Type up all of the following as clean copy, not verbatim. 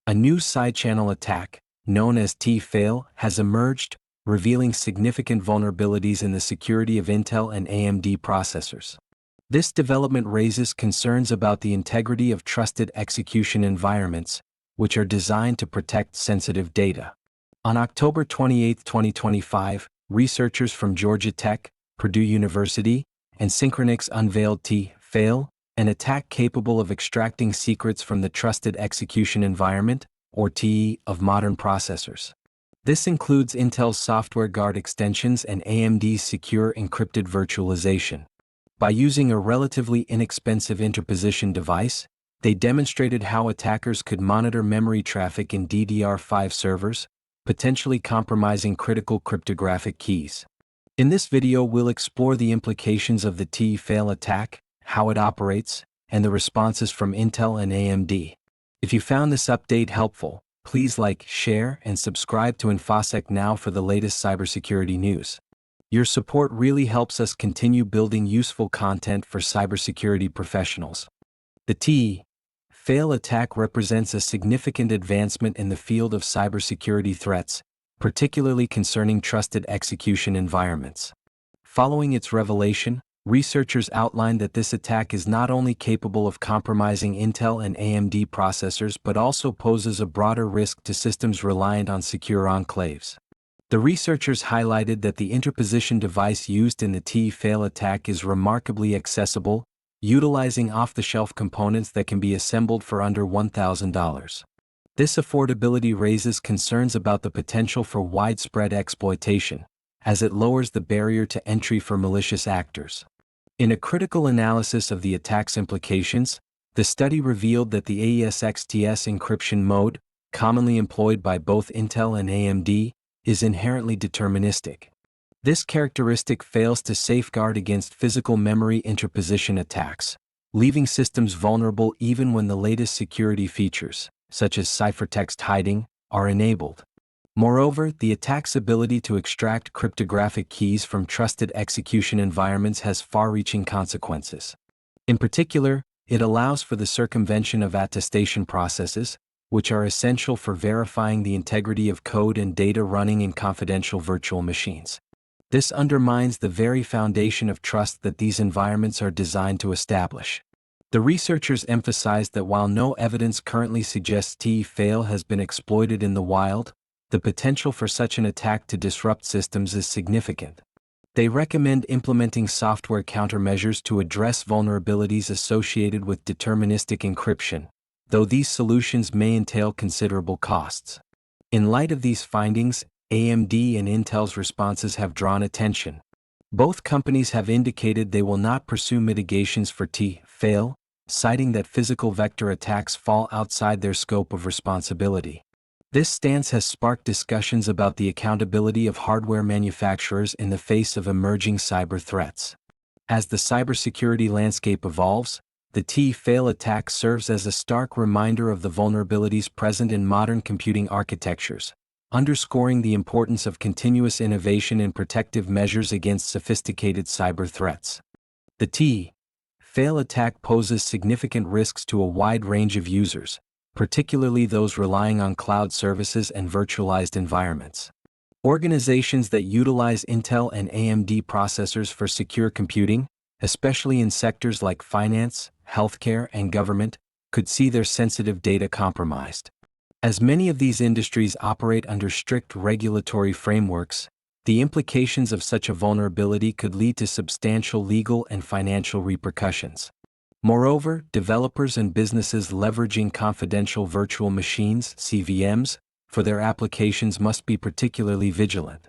A new side-channel attack, known as TEE-Fail, has emerged, revealing significant vulnerabilities in the security of Intel and AMD processors. This development raises concerns about the integrity of trusted execution environments, which are designed to protect sensitive data. On October 28, 2025, researchers from Georgia Tech, Purdue University, and Synkhronix unveiled TEE-Fail, an attack capable of extracting secrets from the trusted execution environment, or TE, of modern processors. This includes Intel's software guard extensions and AMD's secure encrypted virtualization. By using a relatively inexpensive interposition device, they demonstrated how attackers could monitor memory traffic in DDR5 servers, potentially compromising critical cryptographic keys. In this video, we'll explore the implications of the TEE-Fail attack, how it operates, and the responses from Intel and AMD. If you found this update helpful, please like, share, and subscribe to InfoSec Now for the latest cybersecurity news. Your support really helps us continue building useful content for cybersecurity professionals. The TEE-Fail attack represents a significant advancement in the field of cybersecurity threats, particularly concerning trusted execution environments. Following its revelation, researchers outlined that this attack is not only capable of compromising Intel and AMD processors but also poses a broader risk to systems reliant on secure enclaves. The researchers highlighted that the interposition device used in the TEE-Fail attack is remarkably accessible, utilizing off-the-shelf components that can be assembled for under $1,000. This affordability raises concerns about the potential for widespread exploitation, as it lowers the barrier to entry for malicious actors. In a critical analysis of the attack's implications, the study revealed that the AES-XTS encryption mode, commonly employed by both Intel and AMD, is inherently deterministic. This characteristic fails to safeguard against physical memory interposition attacks, leaving systems vulnerable even when the latest security features, such as ciphertext hiding, are enabled. Moreover, the attack's ability to extract cryptographic keys from trusted execution environments has far-reaching consequences. In particular, it allows for the circumvention of attestation processes, which are essential for verifying the integrity of code and data running in confidential virtual machines. This undermines the very foundation of trust that these environments are designed to establish. The researchers emphasized that while no evidence currently suggests TEE-Fail has been exploited in the wild, the potential for such an attack to disrupt systems is significant. They recommend implementing software countermeasures to address vulnerabilities associated with deterministic encryption, though these solutions may entail considerable costs. In light of these findings, AMD and Intel's responses have drawn attention. Both companies have indicated they will not pursue mitigations for TEE-Fail, citing that physical vector attacks fall outside their scope of responsibility. This stance has sparked discussions about the accountability of hardware manufacturers in the face of emerging cyber threats. As the cybersecurity landscape evolves, the TEE-Fail attack serves as a stark reminder of the vulnerabilities present in modern computing architectures, underscoring the importance of continuous innovation in protective measures against sophisticated cyber threats. The TEE-Fail attack poses significant risks to a wide range of users, particularly those relying on cloud services and virtualized environments. Organizations that utilize Intel and AMD processors for secure computing, especially in sectors like finance, healthcare, and government, could see their sensitive data compromised. As many of these industries operate under strict regulatory frameworks, the implications of such a vulnerability could lead to substantial legal and financial repercussions. Moreover, developers and businesses leveraging confidential virtual machines (CVMs) for their applications must be particularly vigilant.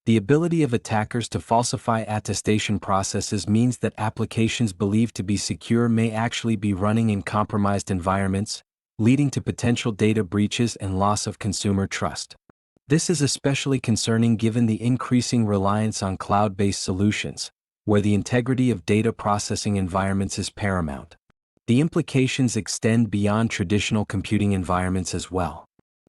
The ability of attackers to falsify attestation processes means that applications believed to be secure may actually be running in compromised environments, leading to potential data breaches and loss of consumer trust. This is especially concerning given the increasing reliance on cloud-based solutions, where the integrity of data processing environments is paramount. The implications extend beyond traditional computing environments as well.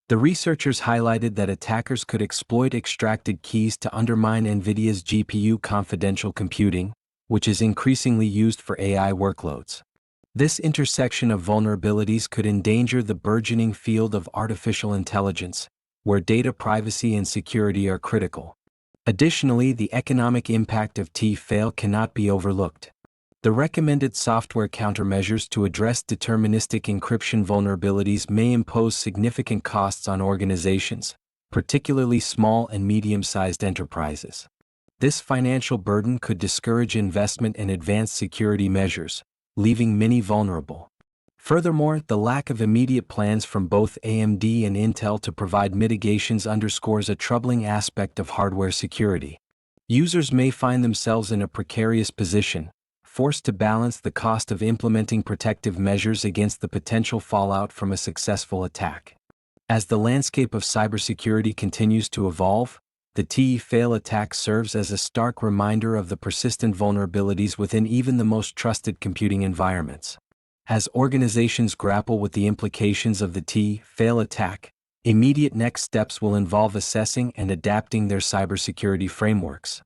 The researchers highlighted that attackers could exploit extracted keys to undermine NVIDIA's GPU confidential computing, which is increasingly used for AI workloads. This intersection of vulnerabilities could endanger the burgeoning field of artificial intelligence, where data privacy and security are critical. Additionally, the economic impact of TEE-Fail cannot be overlooked. The recommended software countermeasures to address deterministic encryption vulnerabilities may impose significant costs on organizations, particularly small and medium-sized enterprises. This financial burden could discourage investment in advanced security measures, leaving many vulnerable. Furthermore, the lack of immediate plans from both AMD and Intel to provide mitigations underscores a troubling aspect of hardware security. Users may find themselves in a precarious position, forced to balance the cost of implementing protective measures against the potential fallout from a successful attack. As the landscape of cybersecurity continues to evolve, the TEE-Fail attack serves as a stark reminder of the persistent vulnerabilities within even the most trusted computing environments. As organizations grapple with the implications of the TEE-Fail attack, immediate next steps will involve assessing and adapting their cybersecurity frameworks.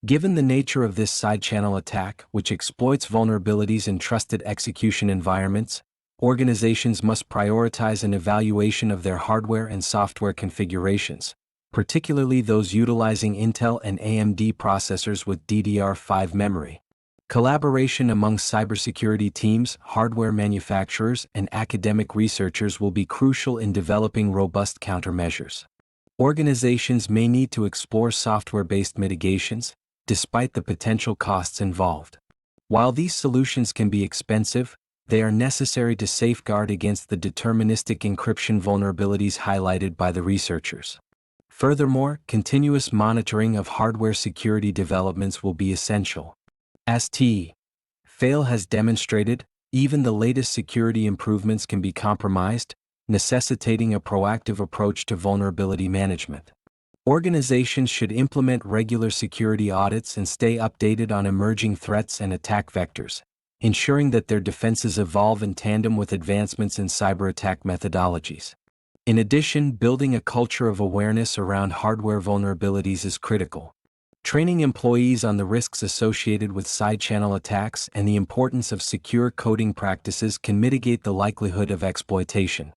Given the nature of this side-channel attack, which exploits vulnerabilities in trusted execution environments, organizations must prioritize an evaluation of their hardware and software configurations, particularly those utilizing Intel and AMD processors with DDR5 memory. Collaboration among cybersecurity teams, hardware manufacturers, and academic researchers will be crucial in developing robust countermeasures. Organizations may need to explore software-based mitigations, despite the potential costs involved. While these solutions can be expensive, they are necessary to safeguard against the deterministic encryption vulnerabilities highlighted by the researchers. Furthermore, continuous monitoring of hardware security developments will be essential. As TEE-Fail has demonstrated, even the latest security improvements can be compromised, necessitating a proactive approach to vulnerability management. Organizations should implement regular security audits and stay updated on emerging threats and attack vectors, ensuring that their defenses evolve in tandem with advancements in cyber attack methodologies. In addition, building a culture of awareness around hardware vulnerabilities is critical. Training employees on the risks associated with side-channel attacks and the importance of secure coding practices can mitigate the likelihood of exploitation.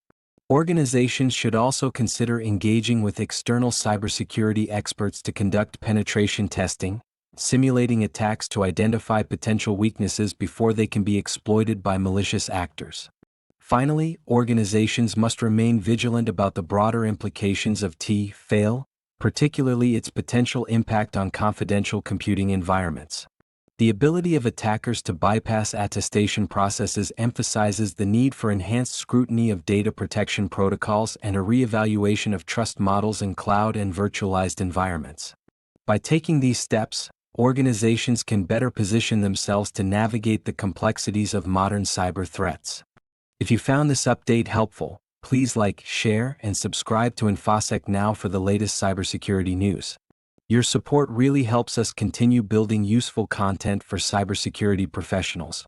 Organizations should also consider engaging with external cybersecurity experts to conduct penetration testing, simulating attacks to identify potential weaknesses before they can be exploited by malicious actors. Finally, organizations must remain vigilant about the broader implications of TEE-Fail, particularly its potential impact on confidential computing environments. The ability of attackers to bypass attestation processes emphasizes the need for enhanced scrutiny of data protection protocols and a re-evaluation of trust models in cloud and virtualized environments. By taking these steps, organizations can better position themselves to navigate the complexities of modern cyber threats. If you found this update helpful, please like, share, and subscribe to InfoSec Now for the latest cybersecurity news. Your support really helps us continue building useful content for cybersecurity professionals.